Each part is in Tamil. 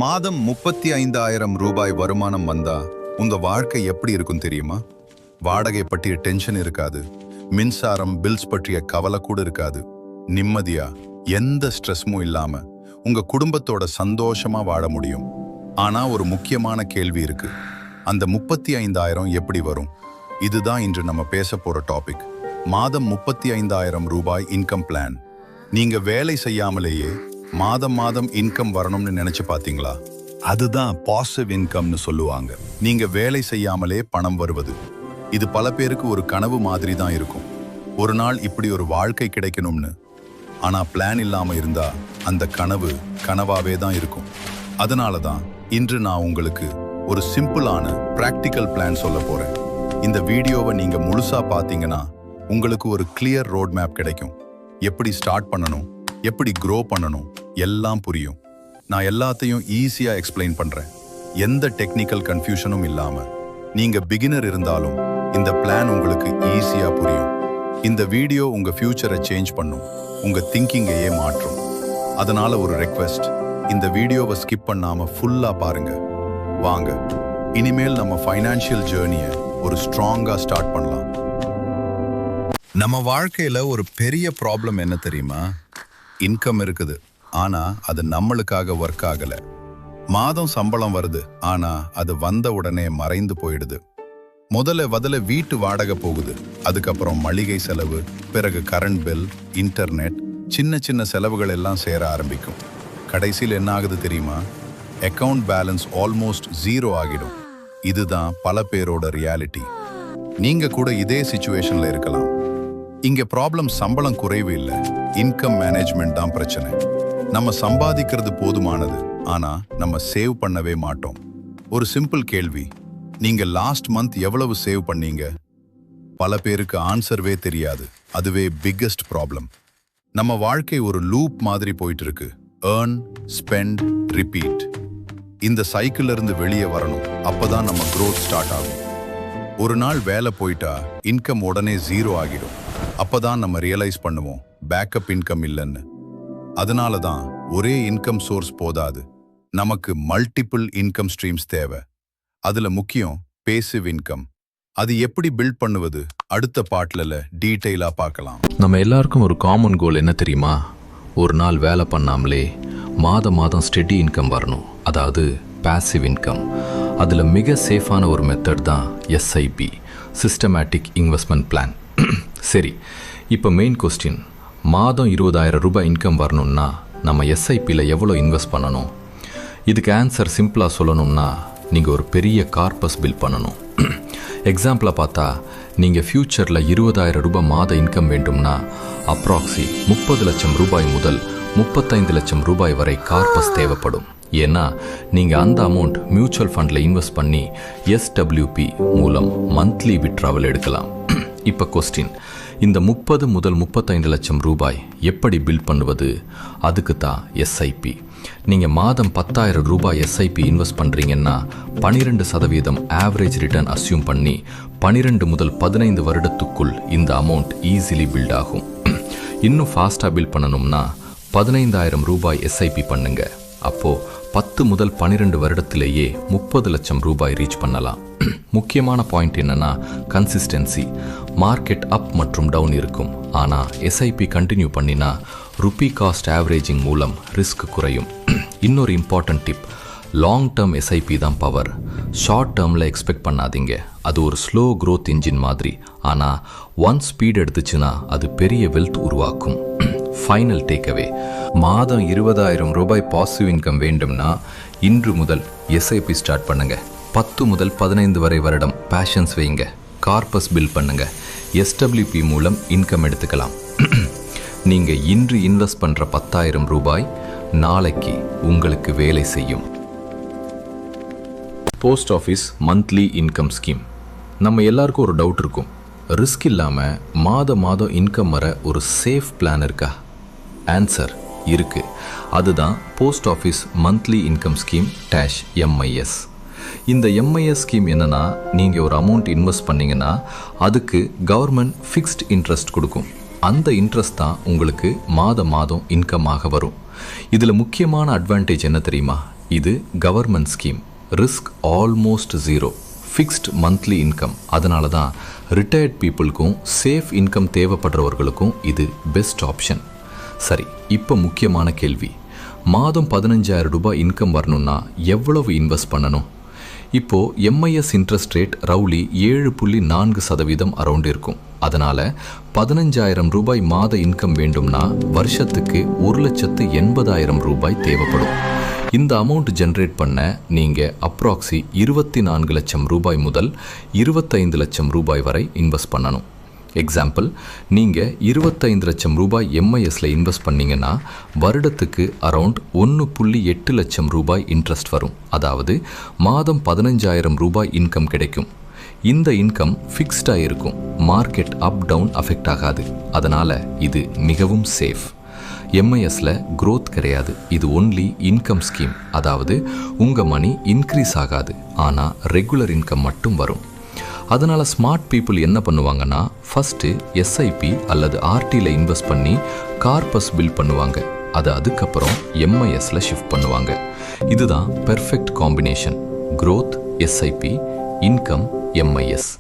மாதம் 35,000 ரூபாய் வருமானம் வந்தா உங்க வாழ்க்கை எப்படி இருக்கும் தெரியுமா? வாடகை பற்றிய டென்ஷன் இருக்காது, மின்சாரம் பில்ஸ் பற்றிய கவலை கூட இருக்காது. நிம்மதியா எந்த ஸ்ட்ரெஸ்ஸும் இல்லாம உங்க குடும்பத்தோட சந்தோஷமா வாழ முடியும். ஆனா ஒரு முக்கியமான கேள்வி இருக்கு, அந்த 35,000 எப்படி வரும்? இதுதான் இன்று நம்ம பேச போற டாபிக். மாதம் 35,000 ரூபாய் இன்கம் பிளான். நீங்க வேலை செய்யாமலேயே மாதம் மாதம் இன்கம் வரணும்னு நினைச்சு பாத்தீங்களா? அதுதான் பாசிட்டிவ் இன்கம்னு சொல்லுவாங்க. நீங்க வேலை செய்யாமலே பணம் வருவது. இது பல பேருக்கு ஒரு கனவு மாதிரி தான் இருக்கும், ஒரு நாள் இப்படி ஒரு வாழ்க்கை கிடைக்கணும்னு. ஆனா பிளான் இல்லாம இருந்தா அந்த கனவு கனவாவே தான் இருக்கும். அதனால தான் இன்று நான் உங்களுக்கு ஒரு சிம்பிளான பிராக்டிக்கல் பிளான் சொல்ல போறேன். இந்த வீடியோவை நீங்க முழுசா பாத்தீங்கன்னா உங்களுக்கு ஒரு கிளியர் ரோட் மேப் கிடைக்கும். எப்படி ஸ்டார்ட் பண்ணணும், எப்படி க்ரோ பண்ணணும், எல்லாம் புரியும். நான் எல்லாத்தையும் ஈஸியா எக்ஸ்பிளைன் பண்றேன், எந்த டெக்னிக்கல் கன்ஃபியூஷனும் இல்லாம. நீங்க பிகினர் இருந்தாலும் இந்த பிளான் உங்களுக்கு ஈஸியா புரியும். இந்த வீடியோ உங்க ஃபியூச்சரை சேஞ்ச் பண்ணும், உங்க திங்கிங்கையே மாற்றும். அதனால ஒரு ரெக்வெஸ்ட், இந்த வீடியோவை ஸ்கிப் பண்ணாம ஃபுல்லா பாருங்க. வாங்க இனிமேல் நம்ம ஃபைனான்சியல் ஜேர்னியை ஒரு ஸ்ட்ராங்கா ஸ்டார்ட் பண்ணலாம். நம்ம வாழ்க்கையில ஒரு பெரிய ப்ராப்ளம் என்ன தெரியுமா? இன்கம் இருக்குது, ஆனா அது நம்மளுக்காக ஒர்க் ஆகல. மாதம் சம்பளம் வருது, ஆனா அது வந்த உடனே மறைந்து போயிடுது. முதல்ல வீட்டு வாடகை போகுது, அதுக்கப்புறம் மளிகை செலவு, பிறகு கரண்ட் பில், இன்டர்நெட், சின்ன சின்ன செலவுகள் எல்லாம் சேர ஆரம்பிக்கும். கடைசியில் என்ன ஆகுது தெரியுமா? அக்கவுண்ட் பேலன்ஸ் ஆல்மோஸ்ட் 0 ஆகிடும். இதுதான் பல பேரோட ரியாலிட்டி. நீங்க கூட இதே சிச்சுவேஷன்ல இருக்கலாம். இங்க ப்ராப்ளம் சம்பளம் குறைவு இல்லை, இன்கம் மேனேஜ்மெண்ட் தான் பிரச்சனை. நம்ம சம்பாதிக்கிறது போதுமானது, ஆனா நம்ம சேவ் பண்ணவே மாட்டோம். ஒரு சிம்பிள் கேள்வி, நீங்க லாஸ்ட் மந்த் எவ்வளவு சேவ் பண்ணீங்க? பல பேருக்கு ஆன்சர்வே தெரியாது. அதுவே பிக்கெஸ்ட் ப்ராப்ளம். நம்ம வாழ்க்கை ஒரு லூப் மாதிரி போயிட்டு இருக்கு. Earn, spend, repeat. இந்த சைக்கிள் இருந்து வெளியே வரணும், அப்பதான் நம்ம growth ஸ்டார்ட் ஆகும். ஒரு நாள் வேலை போயிட்டா இன்கம் உடனே 0 ஆகிடும். அப்பதான் நம்ம ரியலைஸ் பண்ணுவோம் பேக்கப் இன்கம் இல்லைன்னு. அதனால தான் ஒரே இன்கம் சோர்ஸ் போதாது, நமக்கு மல்டிபிள் இன்கம் ஸ்ட்ரீம்ஸ் தேவை. அதுல முக்கியம் பேசிவ் இன்கம். அது எப்படி பில்ட் பண்ணுவது அடுத்த பார்ட்ல டீட்டெயிலா பார்க்கலாம். நம்ம எல்லாருக்கும் ஒரு காமன் கோல் என்ன தெரியுமா? ஒரு நாள் வேலை பண்ணாமலே மாதம் ஸ்டெடி இன்கம் வரணும், அதாவது பாசிவ் இன்கம். அதில் மிக சேஃபான ஒரு மெத்தட் தான் எஸ்ஐபி, சிஸ்டமேட்டிக் இன்வெஸ்ட்மெண்ட் பிளான். சரி, இப்போ மெயின் கொஸ்டின், மாதம் 20,000 ரூபாய் இன்கம் வரணும்னா நம்ம எஸ்ஐபியில் எவ்வளோ இன்வெஸ்ட் பண்ணணும்? இதுக்கு ஆன்சர் சிம்பிளாக சொல்லணும்னா நீங்கள் ஒரு பெரிய கார்பஸ் பில் பண்ணணும். எக்ஸாம்பிளாக பார்த்தா, நீங்கள் ஃப்யூச்சரில் 20,000 ரூபாய் மாத இன்கம் வேண்டும்னா அப்ராக்சி 30 லட்சம் ரூபாய் முதல் 35 லட்சம் ரூபாய் வரை கார்பஸ் தேவைப்படும். ஏன்னா நீங்கள் அந்த அமௌண்ட் மியூச்சுவல் ஃபண்டில் இன்வெஸ்ட் பண்ணி எஸ்டபிள்யூபி மூலம் மந்த்லி விட்ராவல் எடுக்கலாம். இப்போ கொஸ்டின், இந்த 30 முதல் 35 லட்சம் ரூபாய் எப்படி பில்ட் பண்ணுவது? அதுக்கு தான் எஸ்ஐபி. நீங்கள் மாதம் 10,000 ரூபாய் எஸ்ஐபி இன்வெஸ்ட் பண்ணுறீங்கன்னா 12% ஆவரேஜ் ரிட்டர்ன் அஸ்யூம் பண்ணி 12 முதல் 15 வருடத்துக்குள் இந்த அமௌண்ட் ஈஸிலி பில்ட் ஆகும். இன்னும் ஃபாஸ்ட்டாக பில்ட் பண்ணணும்னா 15,000 ரூபாய் எஸ்ஐபி பண்ணுங்க. அப்போது 10 முதல் 12 வருடத்திலேயே 30 லட்சம் ரூபாய் ரீச் பண்ணலாம். முக்கியமான பாயிண்ட் என்னன்னா கன்சிஸ்டன்சி. மார்க்கெட் அப் மற்றும் டவுன் இருக்கும், ஆனால் எஸ்ஐபி கண்டினியூ பண்ணினா ருப்பி காஸ்ட் ஆவரேஜிங் மூலம் ரிஸ்க் குறையும். இன்னொரு important tip, long term SIP தான் பவர். ஷார்ட் டேர்மில் எக்ஸ்பெக்ட் பண்ணாதீங்க, அது ஒரு ஸ்லோ க்ரோத் இன்ஜின் மாதிரி. ஆனால் ஒன் ஸ்பீட் எடுத்துச்சுன்னா அது பெரிய வெல்த் உருவாக்கும். ஃபைனல் டேக்அவே, மாதம் 20,000 ரூபாய் பாசிட்டிவ் இன்கம் வேண்டும்னா இன்று முதல் எஸ்ஐபி ஸ்டார்ட் பண்ணுங்க. 10 முதல் 15 வரை வருடம் பேஷன்ஸ் வைங்க, கார்பஸ் பில் பண்ணுங்க, எஸ்டபிள்யூபி மூலம் இன்கம் எடுத்துக்கலாம். நீங்கள் இன்று இன்வெஸ்ட் பண்ணுற 10,000 ரூபாய் நாளைக்கு உங்களுக்கு வேலை செய்யும். Post office monthly income scheme. நம்ம எல்லாருக்கும் ஒரு டவுட் இருக்கும், ரிஸ்க் இல்லாமல் மாதம் இன்கம் வர ஒரு சேஃப் பிளான் இருக்கா? ஆன்சர் இருக்கு. அதுதான் post office monthly income scheme -MIS. இந்த எம்ஐஎஸ் ஸ்கீம் என்னன்னா, நீங்கள் ஒரு அமௌண்ட் இன்வெஸ்ட் பண்ணீங்கன்னா அதுக்கு கவர்மெண்ட் ஃபிக்ஸ்ட் இன்ட்ரெஸ்ட் கொடுக்கும். அந்த இன்ட்ரெஸ்ட் தான் உங்களுக்கு மாதம் இன்கமாக வரும். இதில் முக்கியமான அட்வான்டேஜ் என்ன தெரியுமா? இது government scheme, risk almost zero, fixed monthly income. அதனால தான் ரிட்டையர்ட் பீப்புளுக்கும் சேஃப் இன்கம் தேவைப்படுறவர்களுக்கும் இது பெஸ்ட் ஆப்ஷன். சரி, இப்போ முக்கியமான கேள்வி, மாதம் 15,000 ரூபாய் இன்கம் வரணும்னா எவ்வளவு இன்வெஸ்ட் பண்ணணும்? இப்போது எம்ஐஎஸ் இன்ட்ரெஸ்ட் ரேட் ரவுலி 7.4% அரௌண்ட் இருக்கும். அதனால் 15,000 ரூபாய் மாத இன்கம் வேண்டும்னா வருஷத்துக்கு 1,80,000 ரூபாய் தேவைப்படும். இந்த அமௌண்ட் ஜென்ரேட் பண்ண நீங்கள் அப்ராக்சி 24 லட்சம் ரூபாய் முதல் 25 லட்சம் ரூபாய் வரை இன்வெஸ்ட் பண்ணணும். எக்ஸாம்பிள், நீங்கள் 25 லட்சம் ரூபாய் எம்ஐஎஸில் இன்வெஸ்ட் பண்ணிங்கன்னா வருடத்துக்கு அரவுண்ட் 1.8 லட்சம் ரூபாய் இன்ட்ரெஸ்ட் வரும். அதாவது மாதம் 15,000 ரூபாய் இன்கம் கிடைக்கும். இந்த இன்கம் ஃபிக்ஸ்டாக இருக்கும், மார்க்கெட் அப் டவுன் அஃபெக்ட் ஆகாது. அதனால் இது மிகவும் சேஃப். எம்ஐஎஸில் growth கிடையாது, இது ஒன்லி இன்கம் ஸ்கீம். அதாவது உங்கள் மணி இன்க்ரீஸ் ஆகாது, ஆனால் ரெகுலர் இன்கம் மட்டும் வரும். அதனால் ஸ்மார்ட் பீப்புள் என்ன பண்ணுவாங்கன்னா, ஃபஸ்ட்டு எஸ்ஐபி அல்லது ஆர்டியில் இன்வெஸ்ட் பண்ணி கார்பஸ் பில்ட் பண்ணுவாங்க. அதுக்கப்புறம் எம்ஐஎஸில் ஷிஃப்ட் பண்ணுவாங்க. இதுதான் perfect combination, growth, SIP, income, MIS.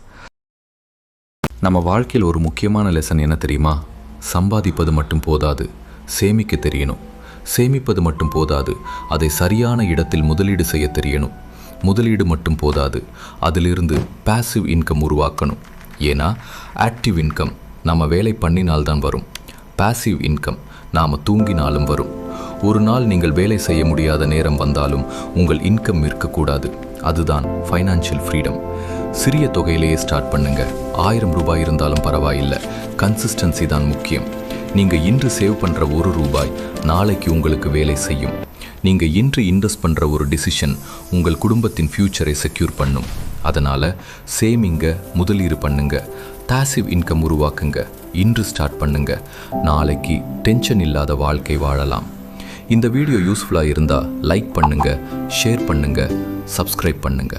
நம்ம வாழ்க்கையில் ஒரு முக்கியமான லெசன் என்ன தெரியுமா? சம்பாதிப்பது மட்டும் போதாது, சேமிக்க தெரியணும். சேமிப்பது மட்டும் போதாது, அதை சரியான இடத்தில் முதலீடு செய்ய தெரியணும். முதலீடு மட்டும் போதாது, அதிலிருந்து பாசிவ் இன்கம் உருவாக்கணும். ஏன்னா ஆக்டிவ் இன்கம் நம்ம வேலை பண்ணினால்தான் வரும், பாசிவ் இன்கம் நாம் தூங்கினாலும் வரும். ஒரு நாள் நீங்கள் வேலை செய்ய முடியாத நேரம் வந்தாலும் உங்கள் இன்கம் இருக்கக்கூடாது. அதுதான் ஃபைனான்ஷியல் ஃப்ரீடம். சிறிய தொகையிலேயே ஸ்டார்ட் பண்ணுங்க. 1000 ரூபாய் இருந்தாலும் பரவாயில்லை, கன்சிஸ்டன்சி தான் முக்கியம். நீங்கள் இன்று சேவ் பண்ணுற 1 ரூபாய் நாளைக்கு உங்களுக்கு வேலை செய்யும். நீங்கள் இன்று இன்வெஸ்ட் பண்ணுற ஒரு டிசிஷன் உங்கள் குடும்பத்தின் ஃப்யூச்சரை செக்யூர் பண்ணும். அதனால் சேமிங்க, முதலீடு பண்ணுங்க, பாசிவ் இன்கம் உருவாக்குங்க. இன்று ஸ்டார்ட் பண்ணுங்க, நாளைக்கு டென்ஷன் இல்லாத வாழ்க்கை வாழலாம். இந்த வீடியோ யூஸ்ஃபுல்லாக இருந்தால் லைக் பண்ணுங்க, ஷேர் பண்ணுங்க, சப்ஸ்கிரைப் பண்ணுங்க.